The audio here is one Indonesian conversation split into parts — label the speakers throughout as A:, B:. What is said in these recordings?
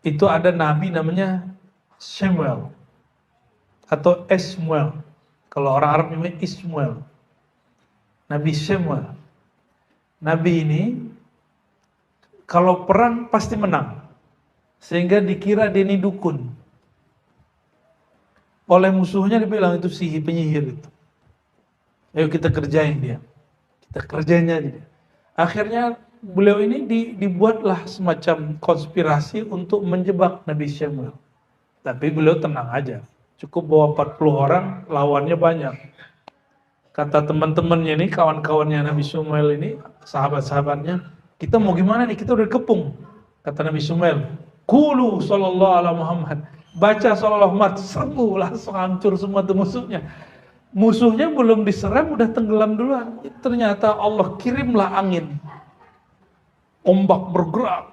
A: itu ada nabi namanya Samuel atau Esmuel. Kalau orang Arab namanya Ismuel. Nabi Samuel. Nabi ini kalau perang pasti menang. Sehingga dikira dia ini dukun. Oleh musuhnya dibilang itu penyihir itu. Ayo kita kerjain dia. Kita kerjain aja dia. Akhirnya beliau ini dibuatlah semacam konspirasi untuk menjebak Nabi Samuel. Tapi beliau tenang aja. Cukup bawa 40 orang, lawannya banyak. Kata teman-temannya ini, kawan-kawannya Nabi Samuel ini, sahabat-sahabatnya, kita mau gimana nih? Kita udah kepung. Kata Nabi Samuel, Qulu sallallahu ala Muhammad. Baca sallallahu Muhammad, serbu langsung hancur semua tuh musuhnya. Musuhnya belum diserang udah tenggelam duluan. Ternyata Allah kirimlah angin. Ombak bergerak,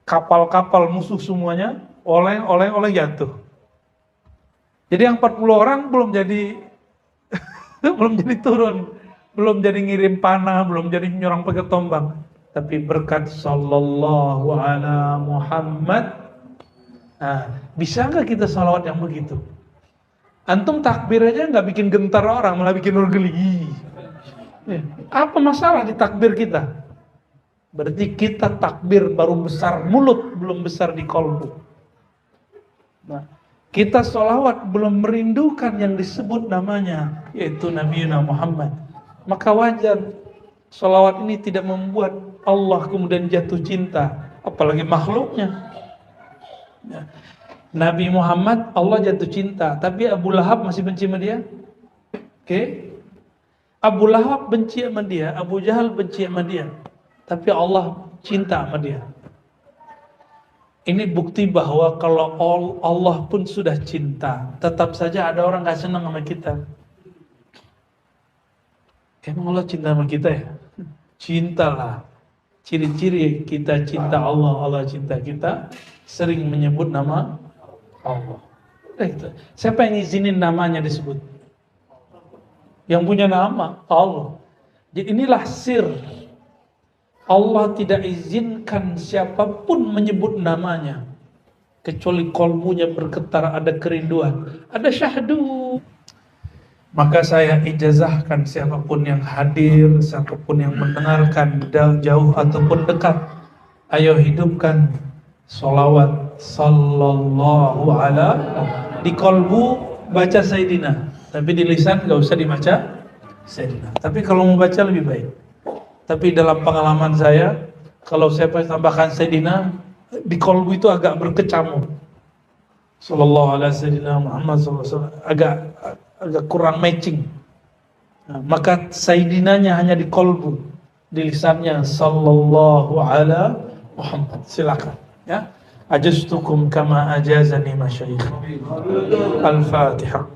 A: kapal-kapal musuh semuanya oleh jatuh. Jadi yang 40 orang belum jadi turun, belum jadi ngirim panah, belum jadi nyerang pakai tombak. Tapi berkat sallallahu ala Muhammad, bisa nggak kita salawat yang begitu? Antum takbir aja nggak bikin gentar orang, malah bikin orang geli. Apa masalah di takbir kita? Berarti kita takbir baru besar mulut, belum besar di kolbu. Nah, kita sholawat belum merindukan yang disebut namanya, yaitu Nabi Muhammad. Maka wajar sholawat ini tidak membuat Allah kemudian jatuh cinta, apalagi makhluknya. Ya. Nabi Muhammad Allah jatuh cinta, tapi Abu Lahab masih benci sama dia. Oke? Abu Lahab benci sama dia, Abu Jahal benci sama dia. Tapi Allah cinta sama dia. Ini bukti bahwa kalau Allah pun sudah cinta, tetap saja ada orang gak senang sama kita. Emang Allah cinta sama kita ya? Cintalah. Ciri-ciri kita cinta Allah, Allah cinta kita, sering menyebut nama Allah. Itu. Siapa yang izinin namanya disebut? Yang punya nama Allah. Jadi inilah sir. Allah tidak izinkan siapapun menyebut namanya kecuali kolbunya bergetar, ada kerinduan, ada syahdu. Maka saya ijazahkan siapapun yang hadir, siapapun yang mendengarkan jauh ataupun dekat, ayo hidupkan sholawat sallallahu ala. Di kolbu baca Sayyidina, tapi di lisan gak usah dibaca Sayyidina. Tapi kalau mau baca lebih baik. Tapi dalam pengalaman saya, kalau saya tambahkan Sayyidina, di kolbu itu agak berkecamuk. Sallallahu alaihi Sayyidina Muhammad sallallahu agak kurang matching. Nah, maka Sayyidinanya hanya di kolbu, di lisannya sallallahu ala Muhammad. Silakan. Ya. Ajaztukum kama ajazani masyayikh. Al-Fatihah.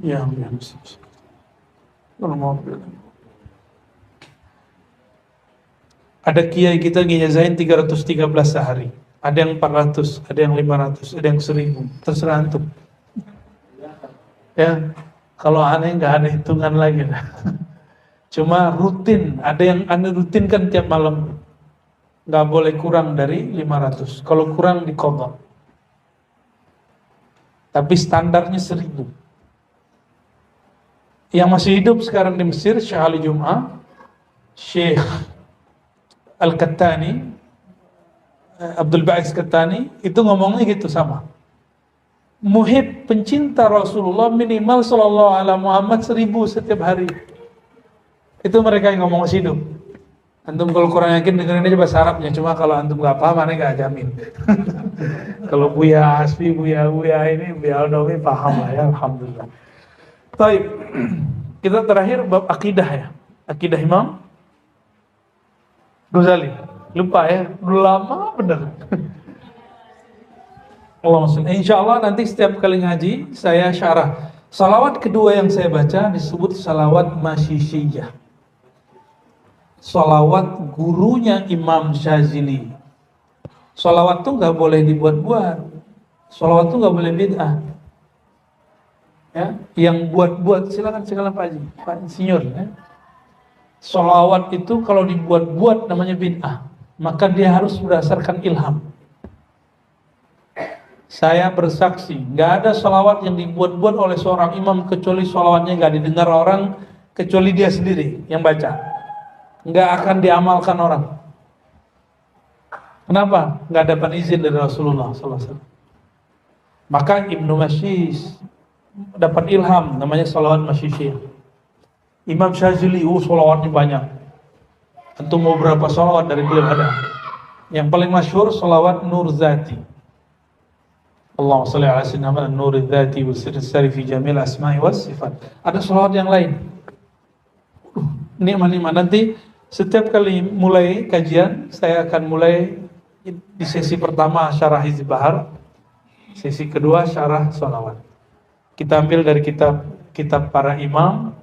A: Ya, ada kiai kita ngijazahin 313 sehari. Ada yang 400, ada yang 500, ada yang 1000. Terserah antum. Ya, kalau aneh nggak ada hitungan lagi lah. Cuma rutin, ada yang aneh rutinkan tiap malam. Nggak boleh kurang dari 500. Kalau kurang diqadha. Tapi standarnya 1000. Yang masih hidup sekarang di Mesir, Syekh Ali Jum'ah, Syekh Al-Kattani, Abdul Ba'is Kattani, itu ngomongnya gitu sama. Muhib pencinta Rasulullah minimal sallallahu alaihi Muhammad 1000 setiap hari. Itu mereka yang ngomong masih hidup. Antum kalau kurang yakin dengerin aja bahasa Arabnya, cuma kalau antum nggak paham, aneh nggak jamin. Kalau Buya Asfi, Buya ini, Buya Aldomi paham lah ya, alhamdulillah. Baik, kita terakhir bab akidah ya. Akidah Imam Ghazali. Lupa ya, udah lama bener. Insya Allah nanti setiap kali ngaji saya syarah. Salawat kedua yang saya baca disebut salawat Masyishiyah. Salawat gurunya Imam Syazili. Salawat tuh nggak boleh dibuat-buat. Salawat tuh nggak boleh bid'ah. Ya, yang buat-buat silakan Pak Haji, Pak Insinyur. Ya. Salawat itu kalau dibuat-buat namanya bid'ah. maka dia harus berdasarkan ilham. Saya bersaksi, nggak ada sholawat yang dibuat-buat oleh seorang imam kecuali sholawatnya nggak didengar orang kecuali dia sendiri yang baca. Nggak akan diamalkan orang. Kenapa? Nggak dapat izin dari Rasulullah SAW. Maka Ibnu Masyis dapat ilham, namanya sholawat Masyisyih. Imam Syazili, sholawatnya banyak. Tentu mau berapa sholawat dari beliau ada. Yang paling masyhur sholawat Nur Zati. Allahumma shalli ala sayyidina Muhammad Nur Zati wa sirri sari fi jamil asma'i was sifat. Ada sholawat yang lain. Nikmat-nikmat. Nanti setiap kali mulai kajian, saya akan mulai di sesi pertama syarah Hizb Bahar, sesi kedua syarah sholawat. Kita ambil dari kitab para imam,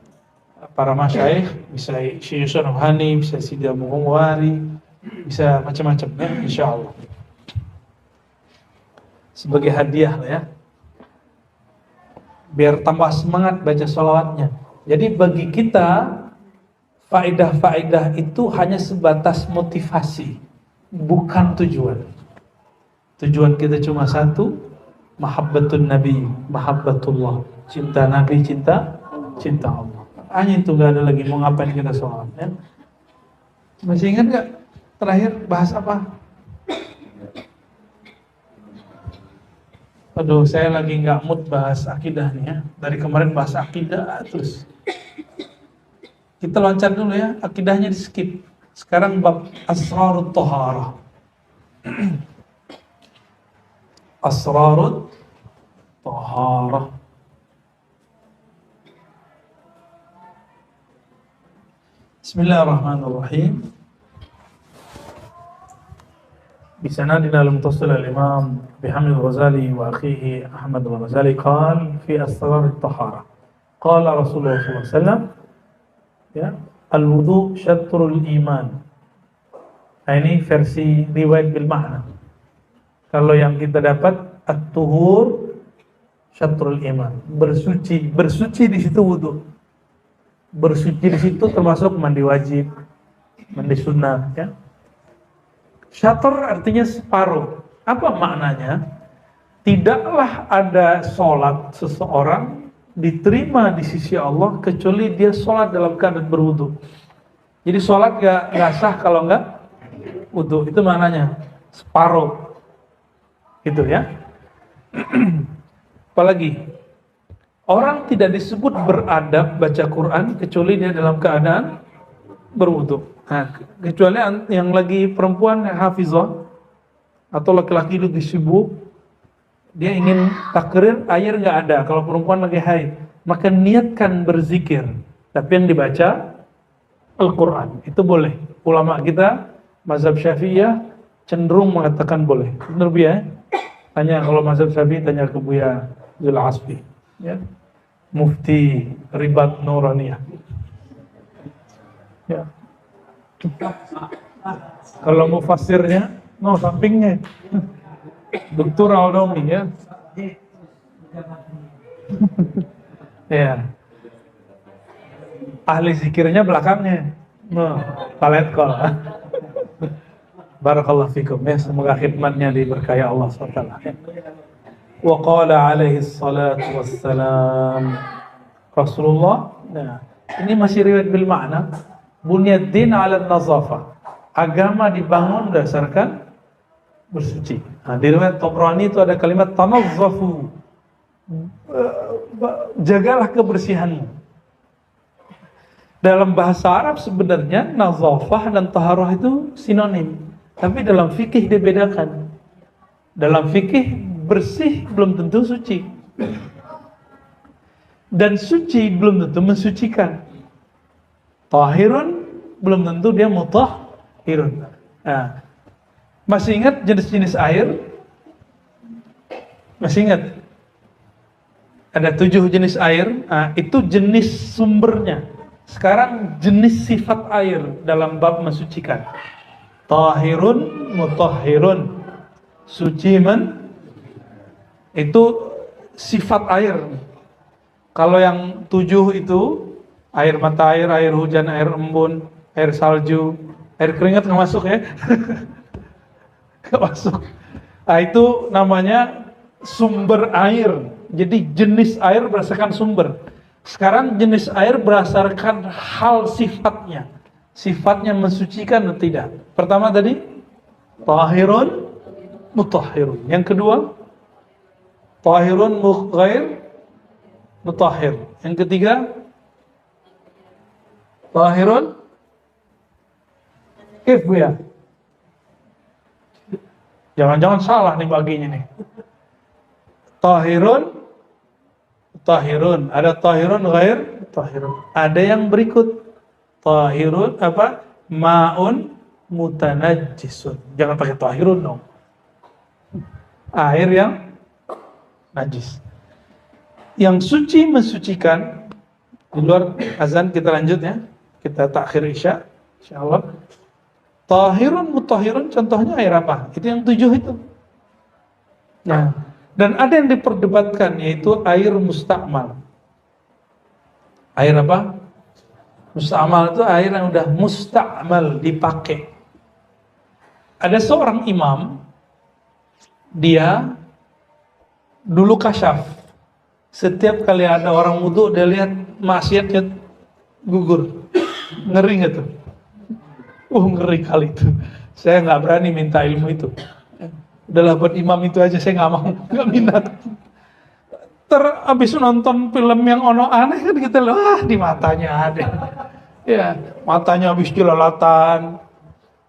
A: para masyaikh, bisa Syekh Yusuf Nabhani, bisa Sidi Abu Mughwari, bisa macam-macam ya, insyaallah. Sebagai hadiah lah ya, biar tambah semangat baca sholawatnya. Jadi bagi kita faedah-faedah itu hanya sebatas motivasi, bukan tujuan. Tujuan kita cuma satu, mahabbatun Nabi, mahabbatullah, cinta Nabi, cinta Allah. Hanya itu, gak ada lagi. Mau ngapain kita sholawat ya? Masih ingat gak terakhir bahas apa? Aduh, saya lagi nggak mood bahas akidah nih ya. Dari kemarin bahas akidah terus. Kita loncat dulu ya, akidahnya di skip. Sekarang bab Asrarut Thaharah. Asrarut Thaharah. Bismillahirrahmanirrahim. بسندنا المتصل الإمام بحمد الغزالي وأخيه أحمد الغزالي قال في أسرار الطهارة قال رسول الله صلى الله عليه وسلم ya, الوضوء شطر الإيمان. Nah, ini versi riwayat bil makna. Kalau yang kita dapat at-tuhur syatrul iman, bersuci di situ wudu. Bersuci di situ termasuk mandi wajib, mandi sunnah ya. Syatr artinya separuh. Apa maknanya? Tidaklah ada sholat seseorang diterima di sisi Allah kecuali dia sholat dalam keadaan berwudu. Jadi sholat gak sah kalau nggak wudu. Itu maknanya separuh. Gitu ya. Apalagi orang tidak disebut beradab baca Quran kecuali dia dalam keadaan berwudu. Nah, kecuali yang lagi perempuan hafizah atau laki-laki itu sibuk, dia ingin takrir air nggak ada. Kalau perempuan lagi haid, maka niatkan berzikir. Tapi yang dibaca Al-Quran itu boleh. Ulama kita mazhab Syafi'iyah cenderung mengatakan boleh. Benar ya? Tanya kalau mazhab Syafi'i, tanya ke Buya Zul Asfi, ya, Mufti Ribat Nuraniyah. Ya. Kalau mufassirnya, no sampingnya, Dr. Aldomi ya. Ya. Ahli zikirnya belakangnya, no, paletkol. Barakallahu fikum ya, semoga khidmatnya diberkahi Allah SWT. Wa qala alaihi salatu wassalam, Rasulullah, nah, ini masih riwayat bil makna. Bunyad din 'ala nazafah. Agama dibangun berdasarkan bersuci. Nah, di riwayat Tabrani itu ada kalimat tanazzafu. Jagalah kebersihanmu. Dalam bahasa Arab sebenarnya nazafah dan taharah itu sinonim. Tapi dalam fikih dibedakan. Dalam fikih bersih belum tentu suci. Dan suci belum tentu mensucikan. Tahirun belum tentu dia mutahhirun. Nah, masih ingat jenis-jenis air? Masih ingat? Ada 7 jenis air. Nah, itu jenis sumbernya. Sekarang jenis sifat air dalam bab mensucikan. Tahirun, mutahhirun. Suci itu sifat air. Kalau yang 7 itu air mata air, air hujan, air embun, air salju, Air keringat nggak masuk ya? Nggak masuk. Nah, itu namanya sumber air. Jadi jenis air berdasarkan sumber. Sekarang jenis air berdasarkan hal sifatnya. Sifatnya mensucikan atau tidak. Pertama tadi, tahirun, mutahhirun. Yang kedua, tahirun, ghair, mutahhir. Yang ketiga, tahirun, kif bu ya? Jangan-jangan salah nih baginya nih. Tahirun, tahirun. Ada tahirun, ghair, tahirun. Ada yang berikut. Tahirun apa? Ma'un mutanajjisun. Jangan pakai tahirun dong. Air yang najis. Yang suci mensucikan. Di luar azan kita lanjut ya. Kita takhir isya, insyaallah. Tahirun mutahhirun contohnya air apa? Itu yang 7 itu. Nah, dan ada yang diperdebatkan yaitu air mustakmal. Air apa? Mustakmal itu air yang udah mustakmal, dipakai. Ada seorang imam, dia dulu kasyaf. Setiap kali ada orang wudu dia lihat maksiatnya gugur. Ngeri gitu. Ngeri kali itu. Saya nggak berani minta ilmu itu. Udahlah buat imam itu aja, saya nggak mau, nggak minat. Abis nonton film yang ono aneh kan kita loh, di matanya ada. Ya, matanya habis jelalatan,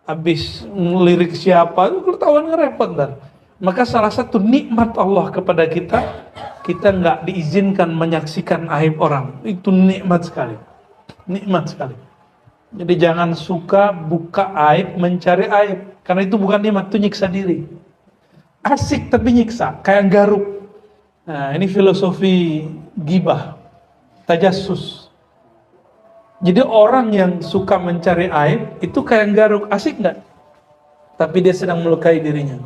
A: habis ngelirik siapa, itu ketahuan ngerepot dan. Maka salah satu nikmat Allah kepada kita nggak diizinkan menyaksikan aib orang. Itu nikmat sekali. Nikmat sekali. Jadi jangan suka buka aib, mencari aib. Karena itu bukan nikmat, itu nyiksa diri. Asik tapi nyiksa, kayak garuk. Nah, ini filosofi gibah, tajassus. Jadi orang yang suka mencari aib, itu kayak garuk, asik nggak? Tapi dia sedang melukai dirinya.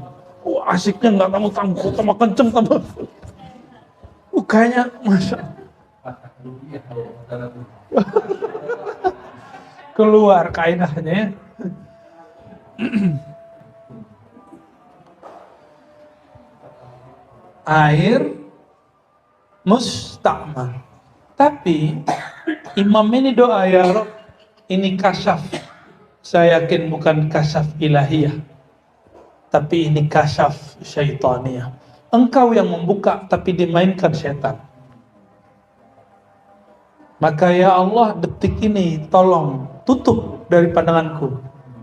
A: Asiknya nggak kamu tambah kenceng, tambah. Kayaknya, Masya keluar kaidahnya. Air mustakmal. Tapi imam ini doa, ya Rabb, ini kasyaf. Saya yakin bukan kasyaf ilahiyah, tapi ini kasyaf syaitaniyah. Engkau yang membuka, tapi dimainkan setan. Maka ya Allah, detik ini tolong tutup dari pandanganku.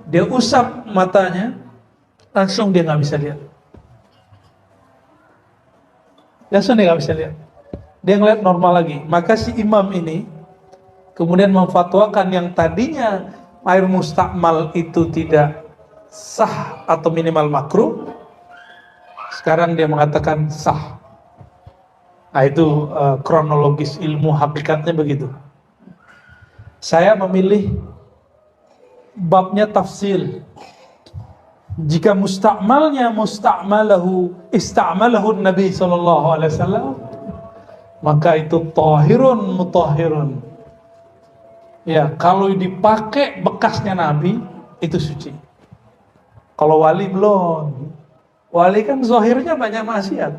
A: Dia usap matanya, langsung dia nggak bisa lihat. Langsung dia nggak bisa lihat. Dia ngeliat normal lagi. Maka si imam ini kemudian memfatwakan yang tadinya air mustakmal itu tidak sah atau minimal makruh, sekarang dia mengatakan sah. Nah itu kronologis ilmu hakikatnya begitu. Saya memilih babnya tafsil. Jika mustakmalnya ista'malahu Nabi SAW, maka itu tahirun mutahhirun. Ya, kalau dipakai bekasnya Nabi itu suci. Kalau wali belum. Wali kan zahirnya banyak maksiat,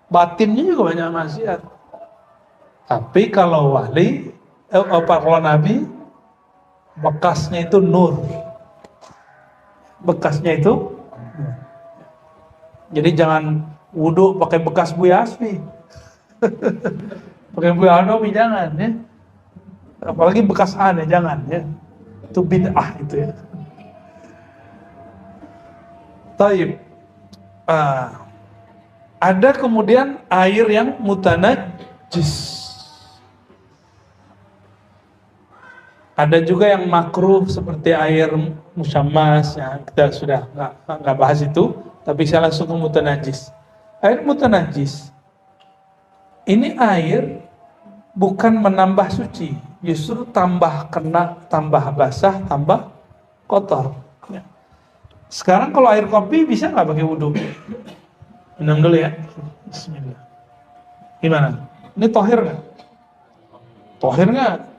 A: batinnya juga banyak maksiat. Tapi kalau wali, kalau Nabi, bekasnya itu nur. Bekasnya itu. Jadi jangan wudhu pakai bekas Buya Asfi. Pakai Buya Anomi jangan ya. Apalagi bekas aneh jangan ya. Itu bid'ah itu ya. Taib. Ada kemudian air yang mutanajjis. Ada juga yang makruh seperti air musyammas, ya kita sudah nggak bahas itu, tapi saya langsung ke mutanajjis. Air mutanajjis ini air bukan menambah suci, justru tambah kena, tambah basah, tambah kotor. Ya. Sekarang kalau air kopi bisa nggak pakai wudhu? Minum dulu ya. Bismillah. Gimana? Ini tohir nggak? Tohir nggak?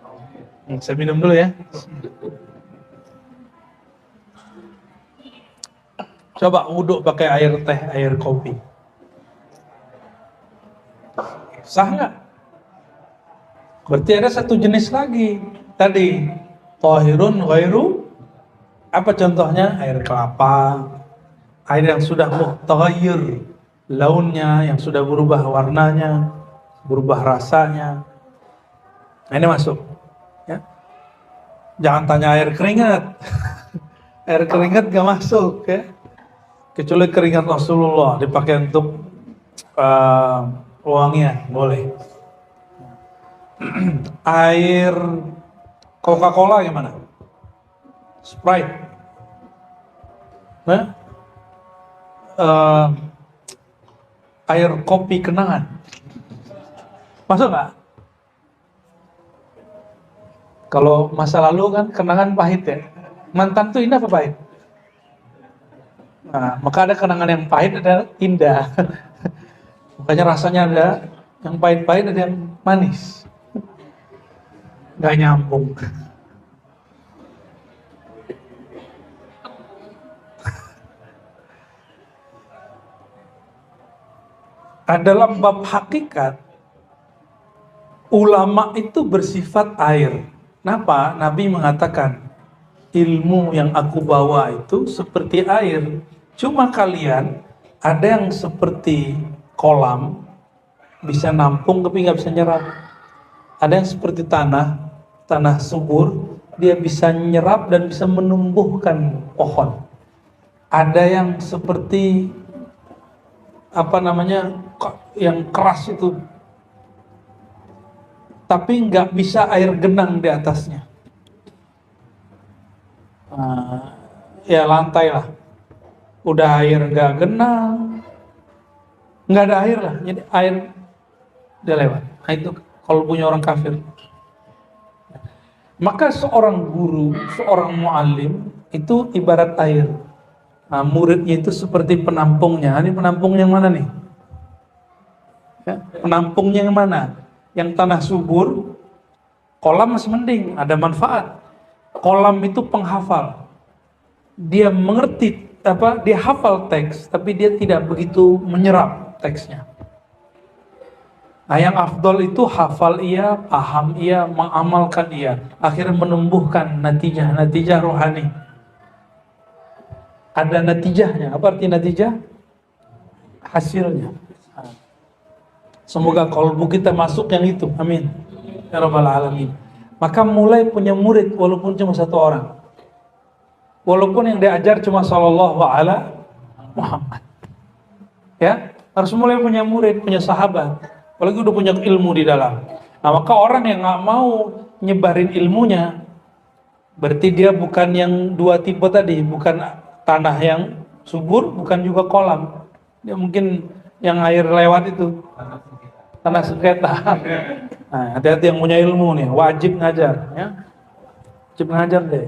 A: Saya minum dulu ya. Coba wudhu pakai air teh, air kopi. Sah nggak? Berarti ada satu jenis lagi. Tadi, tahirun ghairu, apa contohnya? Air kelapa, air yang sudah mughayyir launnya, yang sudah berubah warnanya, berubah rasanya. Nah, ini masuk. Ya. Jangan tanya air keringat. Air keringat gak masuk ya. Kecuali keringat Rasulullah dipakai untuk wangian, boleh. Air Coca-Cola gimana? Sprite. Nah, air kopi kenangan. Masuk nggak? Kalau masa lalu kan kenangan pahit ya. Mantan tuh indah apa pahit? Nah, maka ada kenangan yang pahit, ada indah. Makanya rasanya ada yang pahit-pahit, ada yang manis. Gak nyambung. Dalam bab hakikat, ulama itu bersifat air. Kenapa? Nabi mengatakan, ilmu yang aku bawa itu seperti air. Cuma kalian ada yang seperti kolam, bisa nampung tapi nggak bisa nyerap. Ada yang seperti tanah subur, dia bisa nyerap dan bisa menumbuhkan pohon. Ada yang seperti yang keras itu, tapi nggak bisa air genang di atasnya. Ya lantai lah, udah air nggak genang, nggak ada air lah, jadi air udah lewat. Nah, itu kalau punya orang kafir. Maka seorang guru, seorang muallim itu ibarat air. Nah, muridnya itu seperti penampungnya. Ini penampungnya yang mana nih? Ya, penampungnya yang mana? Yang tanah subur, kolam masih mending, ada manfaat. Kolam itu penghafal. Dia mengerti dia hafal teks, tapi dia tidak begitu menyerap teksnya. Nah, yang afdol itu hafal iya, paham iya, mengamalkan iya, akhirnya menumbuhkan natijah rohani. Ada natijahnya. Apa arti natijah? Hasilnya. Semoga kalbu kita masuk yang itu. Amin. Ya Rabbal Alamin. Maka mulai punya murid walaupun cuma satu orang. Walaupun yang diajar cuma sallallahu ala Muhammad. Ya, harus mulai punya murid, punya sahabat. Apalagi udah punya ilmu di dalam. Nah, maka orang yang nggak mau nyebarin ilmunya, berarti dia bukan yang dua tipe tadi, bukan tanah yang subur, bukan juga kolam. Dia mungkin yang air lewat itu, tanah sengketa. Nah, hati-hati yang punya ilmu nih, wajib ngajar, ya. Wajib ngajar deh.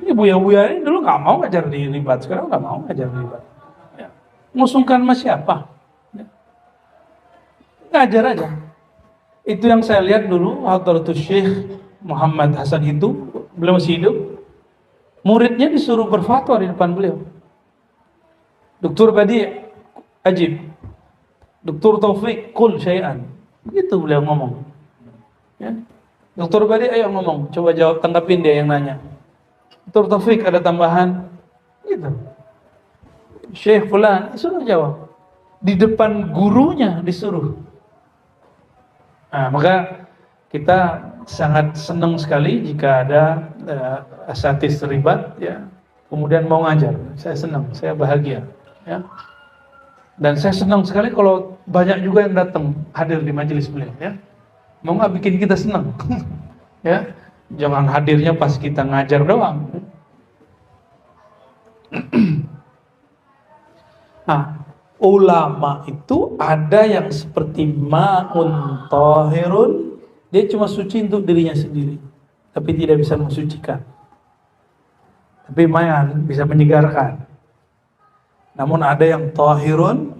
A: Ini buya-buya ini dulu nggak mau ngajar di Libat, sekarang nggak mau ngajar di Libat. Ya. Ngusungkan sama siapa? Ya. Ngajar aja. Itu yang saya lihat dulu, Hadratus Syekh Muhammad Hasan itu, beliau masih hidup. Muridnya disuruh berfatwa di depan beliau. Dr. Badi ajib. Dr. Taufik kul syai'an. Begitu beliau ngomong. Ya. Dr. Badi ayo ngomong, coba jawab, tanggapin dia yang nanya. Dr. Taufik ada tambahan. Gitu. Syekh fulan suruh jawab. Di depan gurunya disuruh. Nah, maka kita sangat senang sekali jika ada asatidz terlibat, ya, kemudian mau ngajar. Saya senang, saya bahagia, ya. Dan saya senang sekali kalau banyak juga yang datang hadir di majelis beliau, ya. Mau nggak bikin kita senang, ya. Jangan hadirnya pas kita ngajar doang. Nah, ulama itu ada yang seperti ma'un tahirun, dia cuma suci untuk dirinya sendiri, tapi tidak bisa mensucikan. Tapi mayan bisa menyegarkan. Namun ada yang tahirun,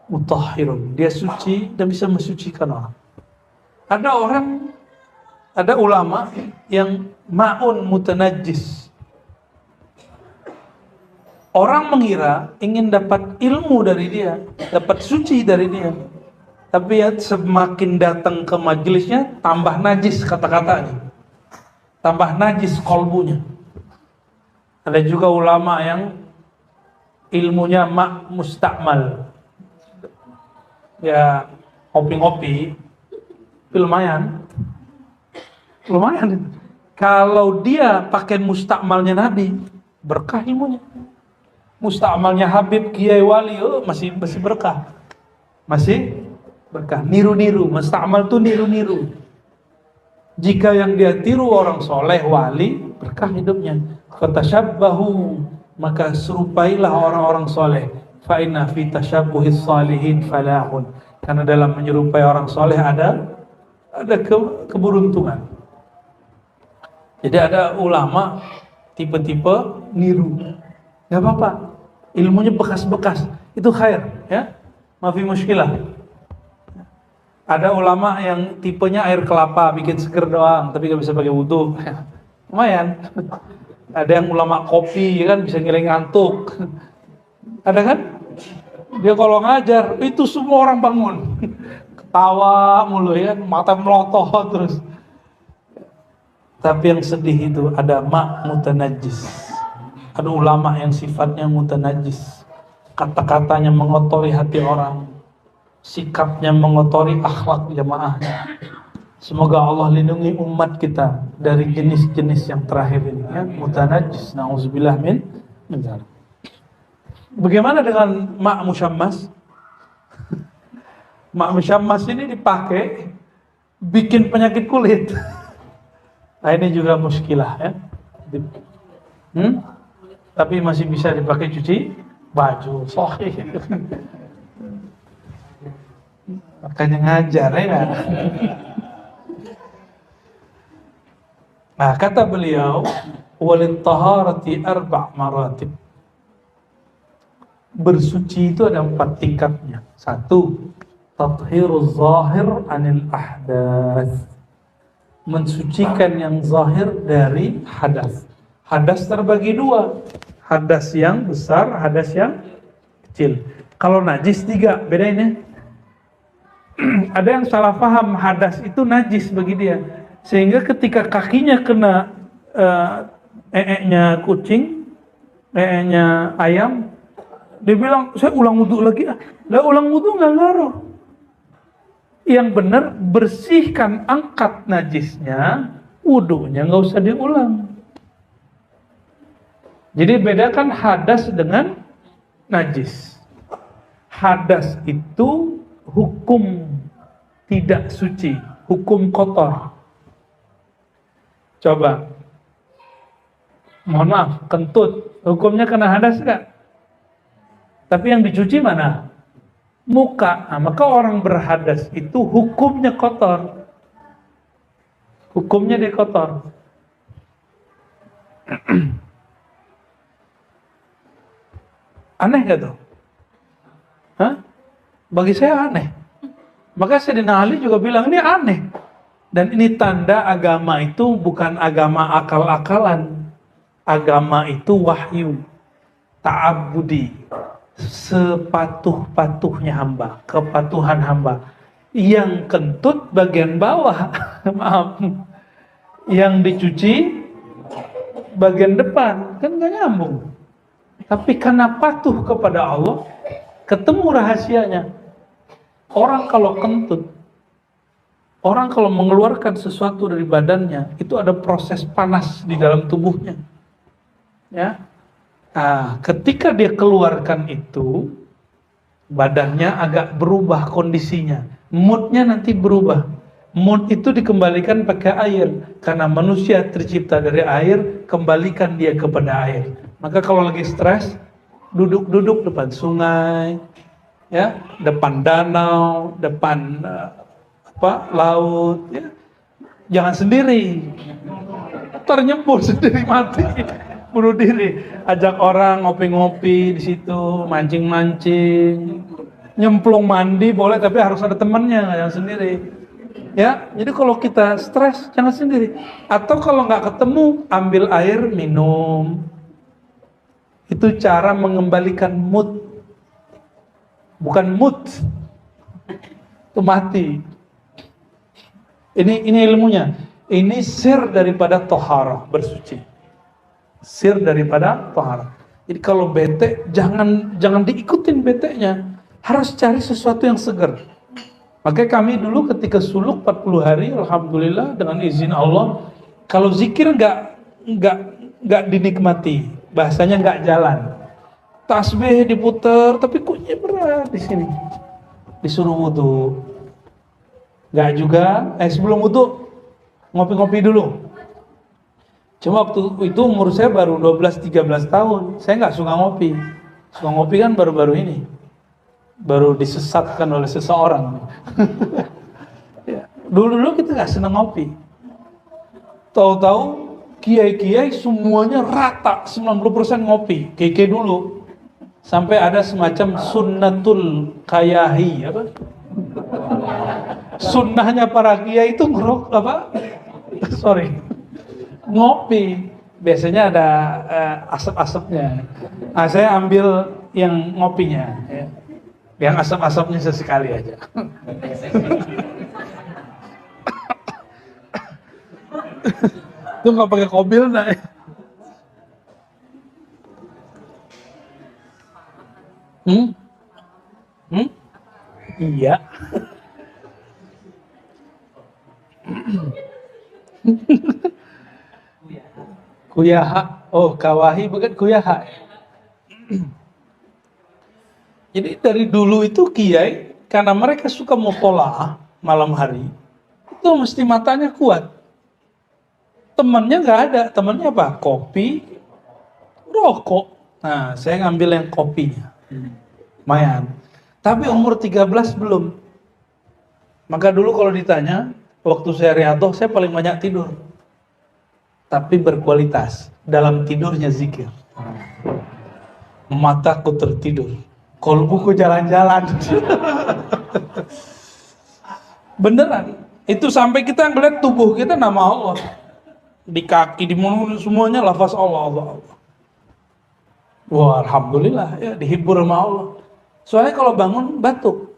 A: mutahhirun, dia suci dan bisa mensucikan orang. Ada ulama yang ma'un mutanajjis. Orang mengira ingin dapat ilmu dari dia, dapat suci dari dia. Tapi ya semakin datang ke majelisnya, tambah najis kata-katanya. Tambah najis kolbunya. Ada juga ulama yang ilmunya mustakmal. Ya ngopi-ngopi, lumayan. Kalau dia pakai mustakmalnya Nabi, berkah ilmunya. Mustakmalnya Habib, Kiai Wali, masih berkah. Masih berkah. Niru-niru, mustakmal itu niru-niru. Jika yang dia tiru orang soleh, wali, berkah hidupnya. Fatashabbahu, maka serupailah orang-orang soleh. Fa inna fi tashabbuhis salihin falahun. Karena dalam menyerupai orang soleh ada keberuntungan. Jadi ada ulama tipe-tipe niru. Gak apa-apa. Ilmunya bekas-bekas. Itu khair, ya. Mafi muskilah. Ada ulama yang tipenya air kelapa, bikin seger doang, tapi gak bisa pakai wudhu. Lumayan. Ada yang ulama kopi, ya kan, bisa ngiling ngantuk. Ada kan? Dia kalau ngajar, itu semua orang bangun. Ketawa mulu, ya, mata melotot terus. Tapi yang sedih itu ada mutanajjis. Ada ulama yang sifatnya mutanajis, kata-katanya mengotori hati orang, sikapnya mengotori akhlak jamaahnya. Semoga Allah lindungi umat kita dari jenis-jenis yang terakhir ini, ya, mutanajis. Nauzubillah min dzalik. Bagaimana dengan musyammas? Musyammas ini dipakai bikin penyakit kulit. Nah, ini juga muskilah, ya. Tapi masih bisa dipakai cuci baju. Sahih. Makanya ngajar, ya. Nah, kata beliau, walil taharati arba' maratib. Bersuci itu ada 4 tingkatnya. 1, tathhiruz zahir anil ahdath. Mensucikan yang zahir dari hadas. Hadas terbagi 2. Hadas yang besar, hadas yang kecil. Kalau najis 3, bedain ya. Ada yang salah paham hadas itu najis bagi dia. Sehingga ketika kakinya kena nya kucing, nya ayam, dia bilang, saya ulang wudhu lagi. Lah ulang wudhu nggak ngaruh. Yang benar, bersihkan, angkat najisnya, wudhunya nggak usah diulang. Jadi bedakan hadas dengan najis. Hadas itu hukum tidak suci, hukum kotor. Coba, mohon maaf, kentut, hukumnya kena hadas nggak? Tapi yang dicuci mana? Muka. Nah, maka orang berhadas itu hukumnya kotor. Hukumnya dia kotor. Aneh gak tuh? Hah? Bagi saya aneh. Maka Sayyidina Ali juga bilang ini aneh. Dan ini tanda agama itu bukan agama akal-akalan. Agama itu wahyu. Ta'abudi. Sepatuh-patuhnya hamba. Kepatuhan hamba. Yang kentut bagian bawah. Maaf. Yang dicuci bagian depan. Kan gak nyambung. Tapi karena patuh kepada Allah, ketemu rahasianya. Orang kalau kentut, orang kalau mengeluarkan sesuatu dari badannya, itu ada proses panas di dalam tubuhnya. Ya. Nah, ketika dia keluarkan itu, badannya agak berubah kondisinya. Moodnya nanti berubah. Mood itu dikembalikan pakai air. Karena manusia tercipta dari air, kembalikan dia kepada air. Maka kalau lagi stres, duduk-duduk depan sungai, ya, depan danau, depan laut, ya. Jangan sendiri. Ternyembur sendiri mati, bunuh diri. Ajak orang ngopi-ngopi di situ, mancing-mancing, nyemplung mandi boleh, tapi harus ada temannya, jangan sendiri. Ya, jadi kalau kita stres jangan sendiri. Atau kalau nggak ketemu, ambil air minum. Itu cara mengembalikan mood, bukan mood, itu mati. Ini ilmunya. Ini sir daripada toharah, bersuci. Sir daripada toharah. Jadi kalau bete, jangan diikutin betenya. Harus cari sesuatu yang segar. Makanya kami dulu ketika suluk 40 hari, alhamdulillah dengan izin Allah, kalau zikir nggak dinikmati, bahasanya nggak jalan. Tasbih diputer, tapi kunyit berat di sini. Disuruh wudu, nggak juga. Sebelum wudu ngopi-ngopi dulu. Cuma waktu itu umur saya baru 12-13 tahun, saya nggak suka ngopi. Suka ngopi kan baru-baru ini. Baru disesatkan oleh seseorang. Ya. Dulu kita nggak senang ngopi. Tahu-tahu kiai-kiai semuanya rata 90% ngopi. Kiai dulu sampai ada semacam sunnatul kayahi apa? Sunnahnya para kiai itu ngopi. Biasanya ada asap-asapnya. Nah, saya ambil yang ngopinya. Ya. Yang asap-asapnya sesekali aja. Itu nggak pakai kobil, nah. Iya. Kuyaha, kawahi bukan kuyaha. Jadi dari dulu itu kiai, karena mereka suka mutolaah malam hari, itu mesti matanya kuat. Temannya nggak ada, temannya apa? Kopi, rokok. Nah, saya ngambil yang kopinya. Lumayan. Tapi umur 13 belum. Maka dulu kalau ditanya, waktu saya riyadhah, saya paling banyak tidur. Tapi berkualitas. Dalam tidurnya zikir. Mataku tertidur. Kolbuku jalan-jalan. Beneran. Itu sampai kita ngeliat tubuh kita nama Allah. Di kaki, di mulut, semuanya lafaz Allah, Allah, Allah. Wah, alhamdulillah ya, dihibur sama Allah. Soalnya kalau bangun batuk,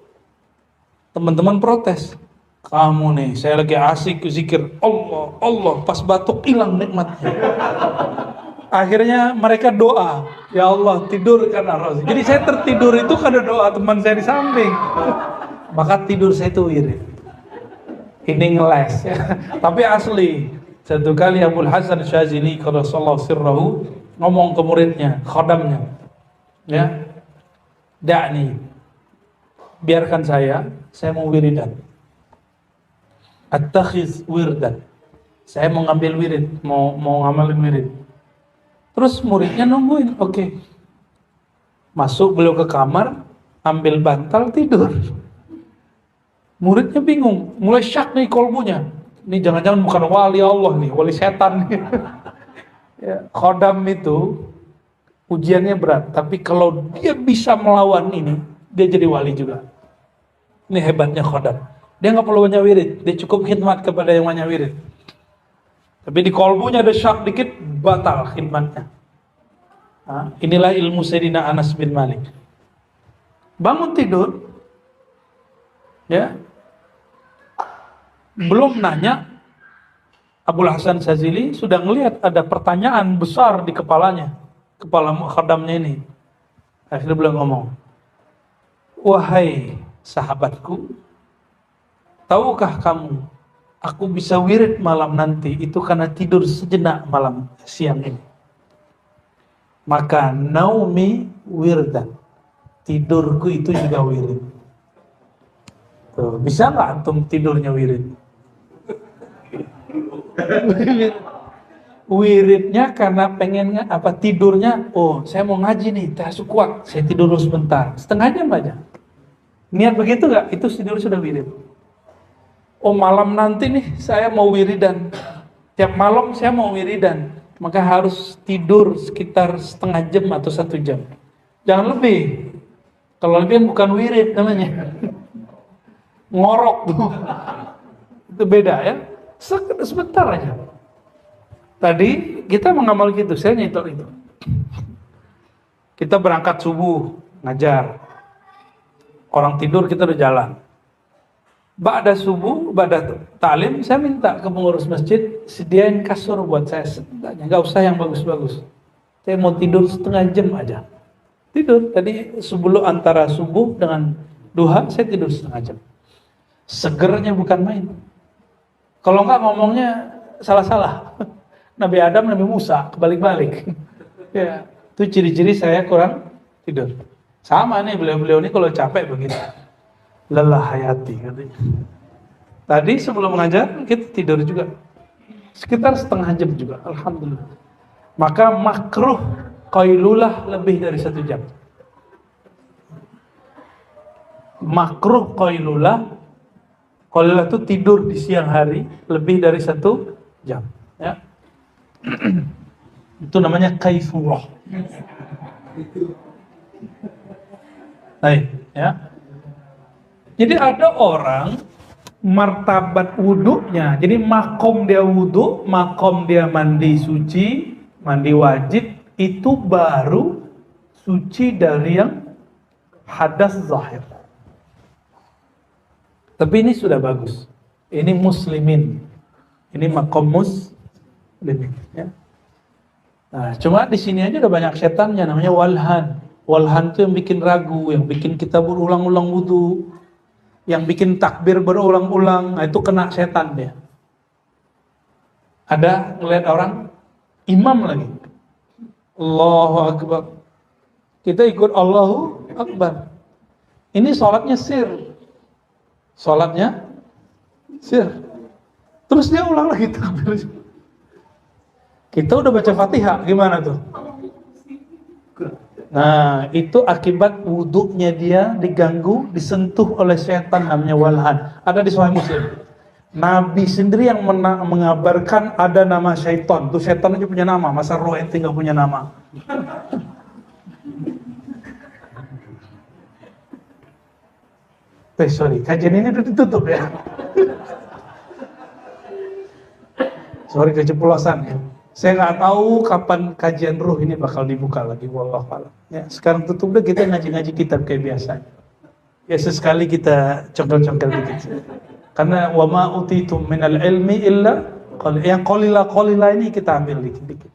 A: teman-teman protes. Kamu nih, saya lagi asik zikir Allah, Allah, pas batuk hilang nikmatnya. Akhirnya mereka doa, ya Allah tidur karena rozi. Jadi saya tertidur itu karena doa teman saya di samping. Maka tidur saya itu wirid. Ini ngeles ya. Tapi asli. Satu kali Abul Hasan Syazili qaddasallahu sirrahu ngomong ke muridnya, khadamnya, ya, da'ni, biarkan saya mau wiridan, attakhiz wirdan, saya mau ngambil wirid, mau ngamalin wirid. Terus muridnya nungguin, oke. Masuk beliau ke kamar, ambil bantal, tidur. Muridnya bingung, mulai syak nih kolbunya. Ini jangan-jangan bukan wali Allah nih, wali setan nih. Ya, khodam itu ujiannya berat, tapi kalau dia bisa melawan ini, dia jadi wali juga. Ini hebatnya khodam. Dia nggak perlu banyak wirid, dia cukup khidmat kepada yang banyak wirid. Tapi di kolbunya ada syak dikit, batal khidmatnya. Nah, inilah ilmu Sayyidina Anas bin Malik. Bangun tidur, ya. Belum nanya, Abul Hasan Syazili sudah ngelihat ada pertanyaan besar di kepalanya, kepala khadamnya ini. Akhirnya beliau ngomong, wahai sahabatku, tahukah kamu, aku bisa wirid malam nanti itu karena tidur sejenak malam siang ini. Maka naumi wirdan, tidurku itu juga wirid. Tuh, bisa nggak antum tidurnya wirid? Wiridnya karena pengen tidurnya, saya mau ngaji nih, tahajud kuat, saya tidur dulu sebentar, setengah jam aja. Niat begitu nggak? Itu tidur sudah wirid. Malam nanti nih saya mau wiridan, tiap malam saya mau wiridan, maka harus tidur sekitar setengah jam atau 1 jam, jangan lebih. Kalau lebih bukan wirid namanya. Ngorok tuh. Itu beda ya. Sebentar aja. Tadi kita mengamal gitu, saya nyetor itu. Kita berangkat subuh, ngajar. Orang tidur kita udah jalan. Ba'da subuh, ba'da ta'lim, saya minta ke pengurus masjid, sediain kasur buat saya setengahnya. Gak usah yang bagus-bagus. Saya mau tidur setengah jam aja. Tidur, tadi sebelum antara subuh dengan duha, saya tidur setengah jam. Segernya bukan main. Kalau enggak ngomongnya salah-salah. Nabi Adam, Nabi Musa, kebalik-balik. Ya, itu ciri-ciri saya kurang tidur. Sama nih, beliau-beliau ini kalau capek begitu. Lelah hayati katanya. Tadi sebelum mengajar, kita tidur juga. Sekitar setengah jam juga, alhamdulillah. Maka makruh qailulah lebih dari 1 jam. Makruh qailulah itu tidur di siang hari lebih dari 1 jam. Ya. Itu namanya kaisurah. Baik, ya. Jadi ada orang martabat wudhunya, jadi makom dia wudhu, makom dia mandi suci, mandi wajib, itu baru suci dari yang hadas zahir. Tapi ini sudah bagus. Ini muslimin. Ini makom muslimin. Ya. Nah, cuma di sini aja udah banyak setannya, namanya walhan. Walhan itu yang bikin ragu, yang bikin kita berulang-ulang wudu, yang bikin takbir berulang-ulang. Nah, itu kena setan dia. Ada ngeliat orang imam lagi, Allahu Akbar, kita ikut Allahu Akbar. Ini sholatnya sir. Sholatnya sir. Terus dia ulang lagi takbir. Kita udah baca Fatihah, gimana tuh? Nah, itu akibat wudhunya dia diganggu, disentuh oleh setan, namanya walhan. Ada di Sahih Muslim. Nabi sendiri yang mengabarkan ada nama syaitan. Tuh setan aja punya nama, masa roh ente nggak punya nama? Sorry, kajian ini udah ditutup ya. Sorry keceplosan ya. Saya nggak tahu kapan kajian ruh ini bakal dibuka lagi, wallahu a'lam. Ya, sekarang tutup deh, kita ngaji-ngaji kitab kayak biasa. Ya sesekali kita congkel-congkel dikit. Karena wa ma utitum minal ilmi illa yang qalila ini kita ambil dikit-dikit.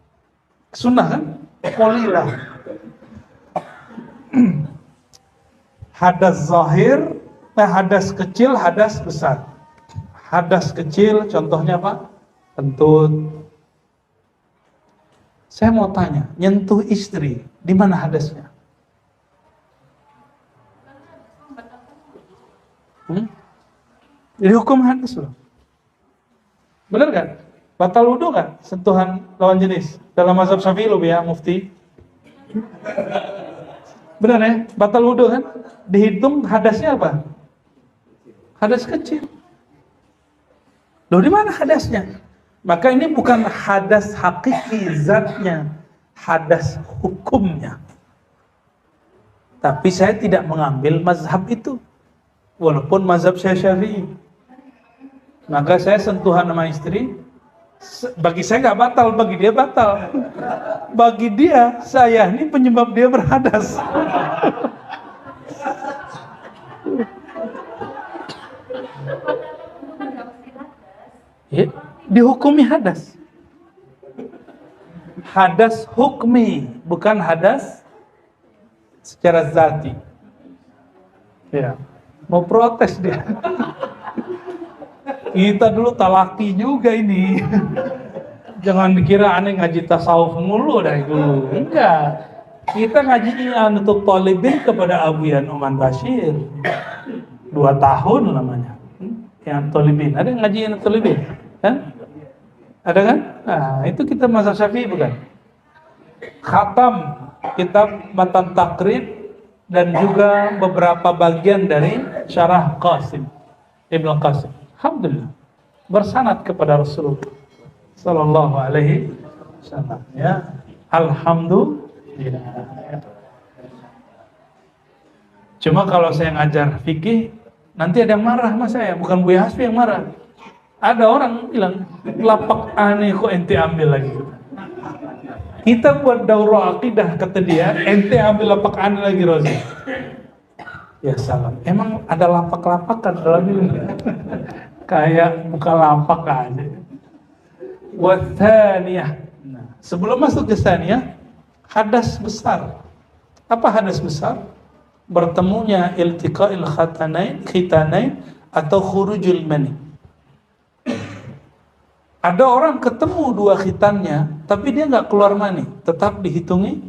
A: Sunnah kan? Qalila. Hadas zahir, hadas kecil, hadas besar. Hadas kecil contohnya apa? Kentut. Saya mau tanya, nyentuh istri, di mana hadasnya? Jadi hukum hadas loh. Benar kan? Batal wudu kan? Sentuhan lawan jenis. Dalam mazhab Syafi'i loh ya, mufti. Benar ya? Batal wudu kan? Dihitung hadasnya apa? Hadas kecil. Loh, di mana hadasnya? Maka ini bukan hadas hakiki zatnya, hadas hukumnya. Tapi saya tidak mengambil mazhab itu, walaupun mazhab saya Syafi'i. Maka saya sentuhan sama istri, bagi saya nggak batal, bagi dia batal. Bagi dia, saya ini penyebab dia berhadas. Ya. Dihukumi hadas. Hadas hukmi, bukan hadas secara zati. Ya, mau protes dia. Kita dulu talaki juga ini. Jangan dikira aneh ngaji tasawuf mulu dari dulu. Enggak. Kita ngaji Anutul Talibin kepada Abu Yan Oman Bashir. 2 tahun namanya. Yang Talibin. Ada yang ngaji Anutul Talibin? Kan? Ada kan? Nah, itu kita mazhab Syafi'i bukan? Khatam kitab Matan Takrib dan juga beberapa bagian dari Syarah Qasim Ibnu Qasim. Alhamdulillah bersanad kepada Rasulullah sallallahu alaihi wasallam ya. Alhamdulillah. Cuma kalau saya ngajar fikih nanti ada yang marah sama saya, bukan Buya Hasbi yang marah. Ada orang bilang, lapak aneh kok ente ambil lagi. Kita buat daurah akidah, kata dia, ente ambil lapak aneh lagi, Rozi. Ya salam, emang ada lapak-lapakan dalam ini? Kayak buka lapak aja. Wathaniyah. Nah, sebelum masuk ke thaniyah, hadas besar. Apa hadas besar? Bertemunya iltiqa'il khitanain atau khurujul mani. Ada orang ketemu dua khitannya, tapi dia nggak keluar mani, tetap dihitungi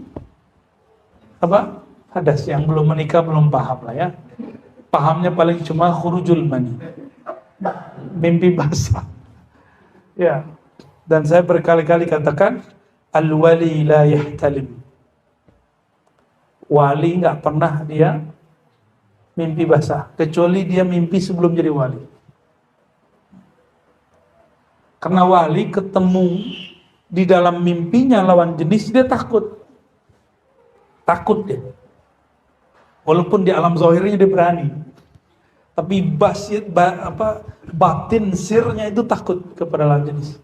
A: apa? Hadas. Yang belum menikah belum paham lah ya. Pahamnya paling cuma khurujul mani, mimpi basah. Ya. Dan saya berkali-kali katakan, al-wali la yahtalim. Wali nggak pernah dia mimpi basah, kecuali dia mimpi sebelum jadi wali. Karena wali ketemu di dalam mimpinya lawan jenis, dia takut. Takut dia. Walaupun di alam zahirnya dia berani. Tapi batin sirnya itu takut kepada lawan jenis.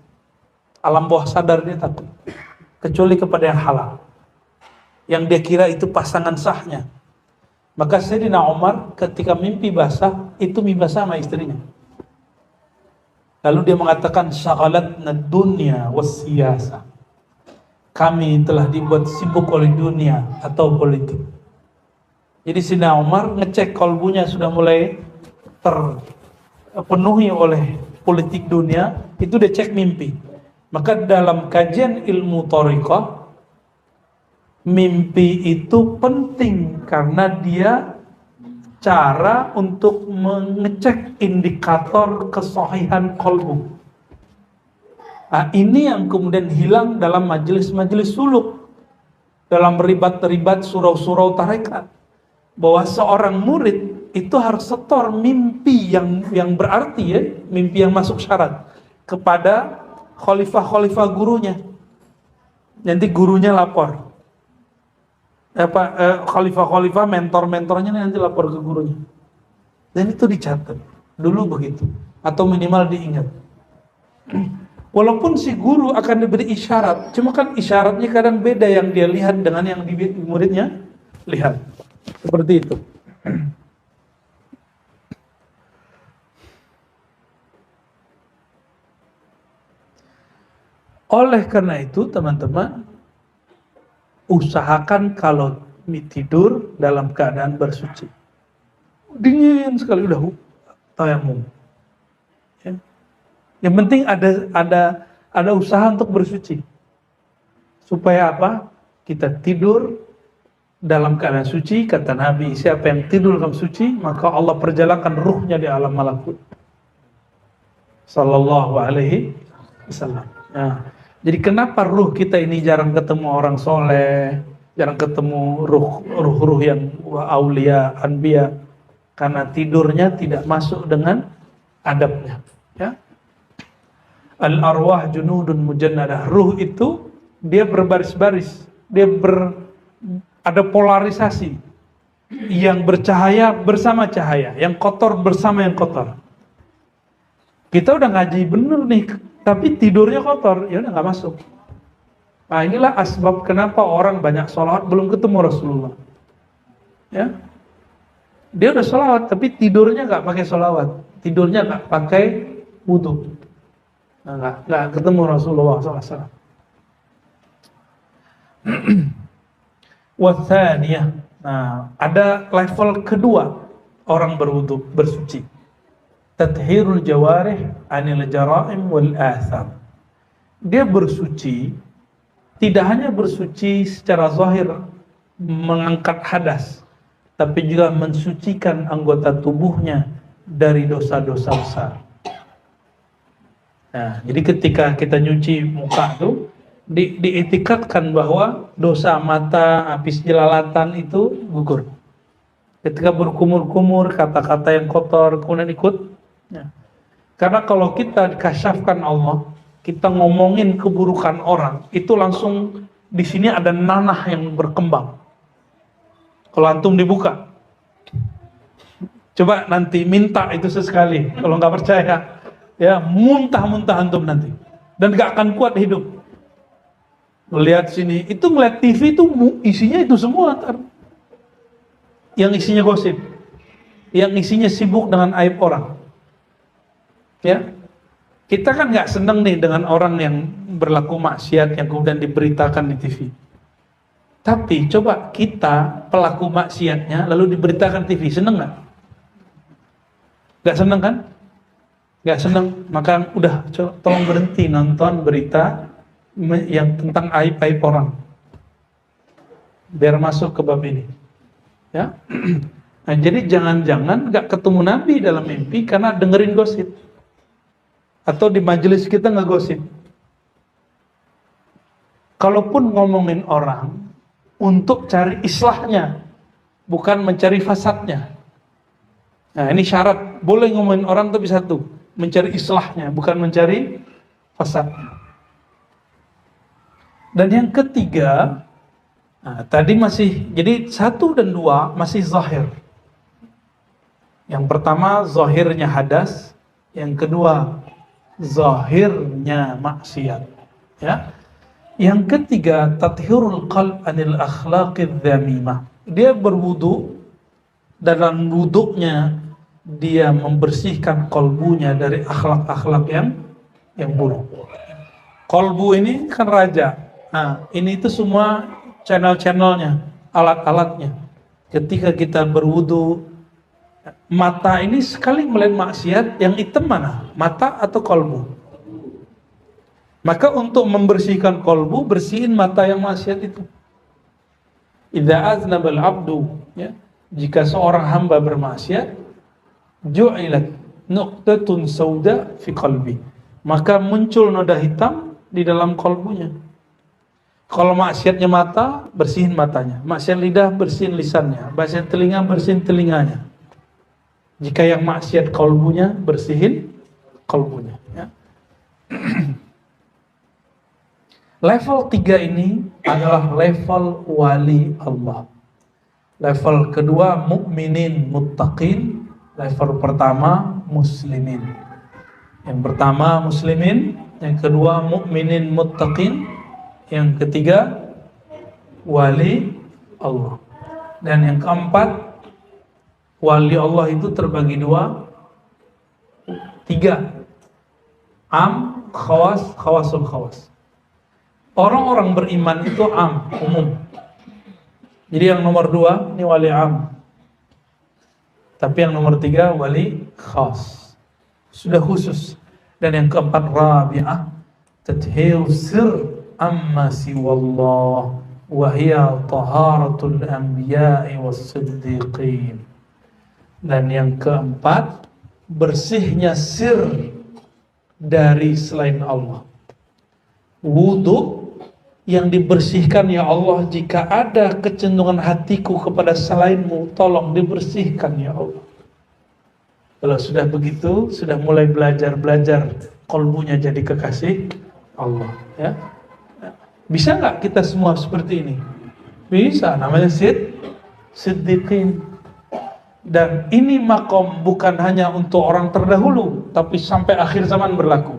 A: Alam bawah sadar dia takut. Kecuali kepada yang halal. Yang dia kira itu pasangan sahnya. Maka Sayyidina Umar ketika mimpi basah, itu mimpi basah sama istrinya. Lalu dia mengatakan, syaghalatna dunya wassiyasa. Kami telah dibuat sibuk oleh dunia atau politik. Jadi Sayyidina Umar ngecek kolbunya sudah mulai terpenuhi oleh politik dunia, itu dia cek mimpi. Maka dalam kajian ilmu thariqah, mimpi itu penting karena dia cara untuk mengecek indikator kesahihan kolbu. Nah, ini yang kemudian hilang dalam majelis-majelis suluk, dalam ribat-ribat surau-surau tarekat, bahwa seorang murid itu harus setor mimpi yang berarti ya, mimpi yang masuk syarat kepada khalifah-khalifah gurunya. Nanti gurunya lapor. Khalifah-khalifah, mentor-mentornya nanti lapor ke gurunya. Dan itu dicatat. Dulu begitu. Atau minimal diingat. Walaupun si guru akan diberi isyarat, cuma kan isyaratnya kadang beda yang dia lihat dengan yang muridnya lihat. Seperti itu. Oleh karena itu, teman-teman, usahakan kalau tidur dalam keadaan bersuci. Dingin sekali udah tayamum. Ya. Yang penting ada usaha untuk bersuci. Supaya apa? Kita tidur dalam keadaan suci. Kata Nabi, siapa yang tidur dalam suci, maka Allah perjalankan ruhnya di alam malakut. Sallallahu alaihi wasallam. Nah, jadi kenapa ruh kita ini jarang ketemu orang soleh, jarang ketemu ruh yang aulia, anbiya? Karena tidurnya tidak masuk dengan adabnya. Ya. Al-arwah junudun mujannadah. Ruh itu dia berbaris-baris, dia ada polarisasi. Yang bercahaya bersama cahaya, yang kotor bersama yang kotor. Kita udah ngaji bener nih, tapi tidurnya kotor, ya udah nggak masuk. Nah, inilah asbab kenapa orang banyak sholawat belum ketemu Rasulullah. Ya, dia udah sholawat, tapi tidurnya nggak pakai sholawat, tidurnya nggak pakai wudhu. Nah, nggak ketemu Rasulullah SAW. Wathaniyah. Nah, ada level kedua orang berwudhu, bersuci. Tathhirul jawarih anil jara'im wal atham. Dia bersuci, tidak hanya bersuci secara zahir mengangkat hadas, tapi juga mensucikan anggota tubuhnya dari dosa-dosa besar. Nah, jadi ketika kita nyuci muka itu diitikadkan bahwa dosa mata, habis jelalatan itu gugur. Ketika berkumur-kumur, kata-kata yang kotor kemudian ikut. Ya. Karena kalau kita dikasyafkan Allah, kita ngomongin keburukan orang, itu langsung di sini ada nanah yang berkembang. Kalau antum dibuka, coba nanti minta itu sesekali. Kalau nggak percaya, Ya, muntah-muntah antum nanti. Dan gak akan kuat hidup. Melihat sini, itu ngeliat TV itu isinya itu semua. Yang isinya gosip. Yang isinya sibuk dengan aib orang. Ya, kita kan gak seneng nih dengan orang yang berlaku maksiat yang kemudian diberitakan di TV. Tapi coba kita pelaku maksiatnya lalu diberitakan TV, seneng gak? Gak seneng kan? Gak seneng, maka udah tolong berhenti nonton berita yang tentang aib-aib orang. Biar masuk ke bab ini. Ya. Nah, jadi jangan-jangan gak ketemu Nabi dalam mimpi karena dengerin gosip. Atau di majelis kita nggak gosip. Kalaupun ngomongin orang untuk cari islahnya, bukan mencari fasadnya. Nah, ini syarat. Boleh ngomongin orang tapi satu, mencari islahnya, bukan mencari fasadnya. Dan yang ketiga, nah, tadi masih, jadi 1 dan 2 masih zahir. Yang pertama zahirnya hadas, yang kedua zahirnya maksiat. Ya. Yang ketiga, tathhirul qalb anil akhlaqidz dzamimah. Dia berwudu, dalam wuduknya dia membersihkan kolbunya dari akhlak-akhlak yang buruk. Kolbu ini kan raja. Nah, ini itu semua channel-channelnya, alat-alatnya. Ketika kita berwudu, mata ini sekali melihat maksiat, yang hitam mana? Mata atau kolbu? Maka untuk membersihkan kolbu, bersihin mata yang maksiat itu. Idza aznabal abdu, ya, jika seorang hamba bermaksiat, ju'ilat nuqtatun sauda fi qalbi, maka muncul noda hitam di dalam kolbunya. Kalau maksiatnya mata, bersihin matanya. Maksiat lidah, bersihin lisannya. Maksiat telinga, bersihin telinganya. Jika yang maksiat kolbunya, bersihin kolbunya. Ya. Level 3 ini adalah level wali Allah. Level kedua mukminin muttaqin. Level pertama muslimin. Yang pertama muslimin, yang kedua mukminin muttaqin, yang ketiga wali Allah. Dan yang keempat, wali Allah itu terbagi 3. Am, khawas, khawasul khawas. Orang-orang beriman itu am, umum. Jadi yang nomor 2 ini wali am. Tapi yang nomor 3 wali khas. Sudah khusus. Dan yang keempat rabi'ah, tathhir sir amma siwallah wa hiya taharatul anbiya'i was-siddiqin. Dan yang keempat, bersihnya sir dari selain Allah. Wudu yang dibersihkan, ya Allah, jika ada kecenderungan hatiku kepada selainmu, tolong dibersihkan ya Allah. Kalau sudah begitu, sudah mulai belajar kolbunya jadi kekasih Allah. Ya, bisa nggak kita semua seperti ini? Bisa, namanya siddiqin. Dan ini makom bukan hanya untuk orang terdahulu, tapi sampai akhir zaman berlaku.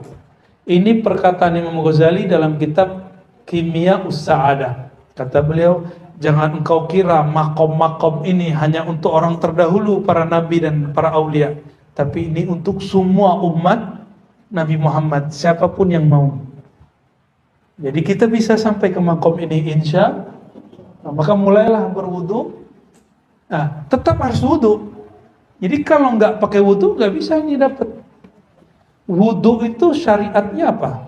A: Ini perkataan Imam Ghazali dalam kitab Kimia Us-Sa'adah. Kata beliau, jangan engkau kira makom-makom ini hanya untuk orang terdahulu, para nabi dan para aulia, tapi ini untuk semua umat Nabi Muhammad, siapapun yang mau. Jadi kita bisa sampai ke makom ini insya Allah. Maka mulailah berwudu. Nah, tetap harus wudu. Jadi kalau nggak pakai wudu nggak bisa ini dapat. Wudu itu syariatnya apa?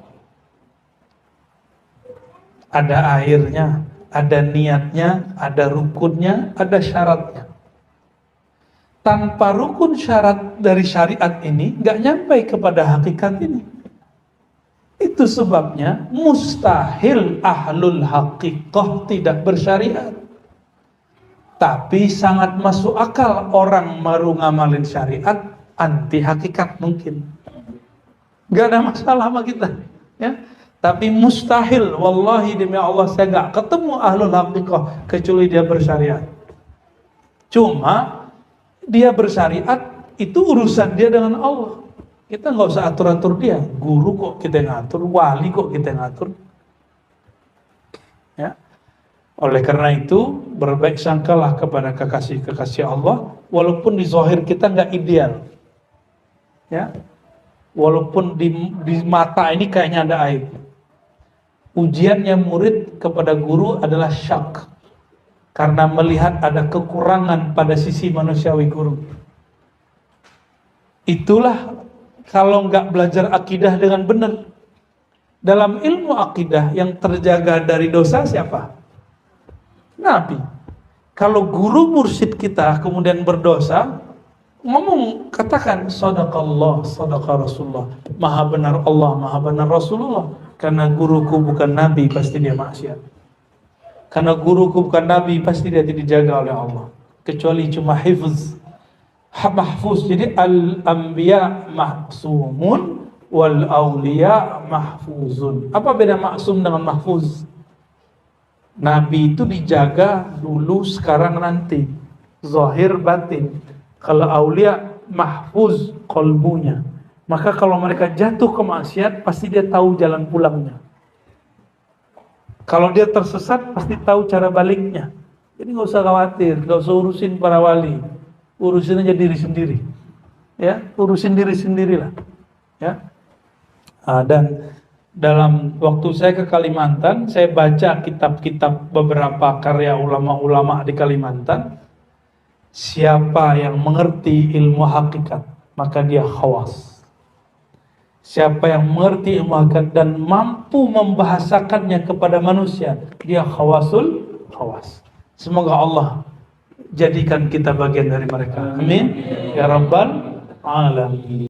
A: Ada airnya, ada niatnya, ada rukunnya, ada syaratnya. Tanpa rukun syarat dari syariat ini nggak nyampe kepada hakikat ini. Itu sebabnya mustahil ahlul haqiqah tidak bersyariat. Tapi sangat masuk akal orang baru ngamalin syariat anti hakikat mungkin. Gak ada masalah sama kita, ya. Tapi mustahil, wallahi demi Allah saya gak ketemu ahlul haqiqah kecuali dia bersyariat. Cuma dia bersyariat itu urusan dia dengan Allah. Kita nggak usah atur-atur dia. Guru kok kita ngatur, wali kok kita ngatur. Ya. Oleh karena itu, berbaik sangkalah kepada kekasih-kekasih Allah, walaupun di zahir kita nggak ideal. Ya. Walaupun di mata ini kayaknya ada aib. Ujiannya murid kepada guru adalah syak. Karena melihat ada kekurangan pada sisi manusiawi guru. Itulah kalau nggak belajar akidah dengan benar. Dalam ilmu akidah yang terjaga dari dosa siapa? Nabi. Kalau guru mursyid kita kemudian berdosa, katakan sadaqallah, sadaqa Rasulullah. Maha benar Allah, maha benar Rasulullah. Karena guruku bukan Nabi, pasti dia maksiat. Karena guruku bukan Nabi, pasti dia tidak dijaga oleh Allah. Kecuali cuma hifz. Mahfuz. Jadi al-anbiya mahsumun wal awliya mahfuzun. Apa beda maksum dengan mahfuz? Nabi itu dijaga dulu, sekarang, nanti. Zahir batin. Kalau aulia mahfuz qalbunya. Maka kalau mereka jatuh ke maksiat, pasti dia tahu jalan pulangnya. Kalau dia tersesat, pasti tahu cara baliknya. Jadi nggak usah khawatir, nggak usah urusin para wali. Urusin aja diri sendiri. Ya, urusin diri sendirilah. Ya. Dan dalam waktu saya ke Kalimantan, saya baca kitab-kitab beberapa karya ulama-ulama di Kalimantan. Siapa yang mengerti ilmu hakikat, maka dia khawas. Siapa yang mengerti ilmu hakikat dan mampu membahasakannya kepada manusia, dia khawas. Semoga Allah jadikan kita bagian dari mereka. Amin. Ya Rabbal Alamin.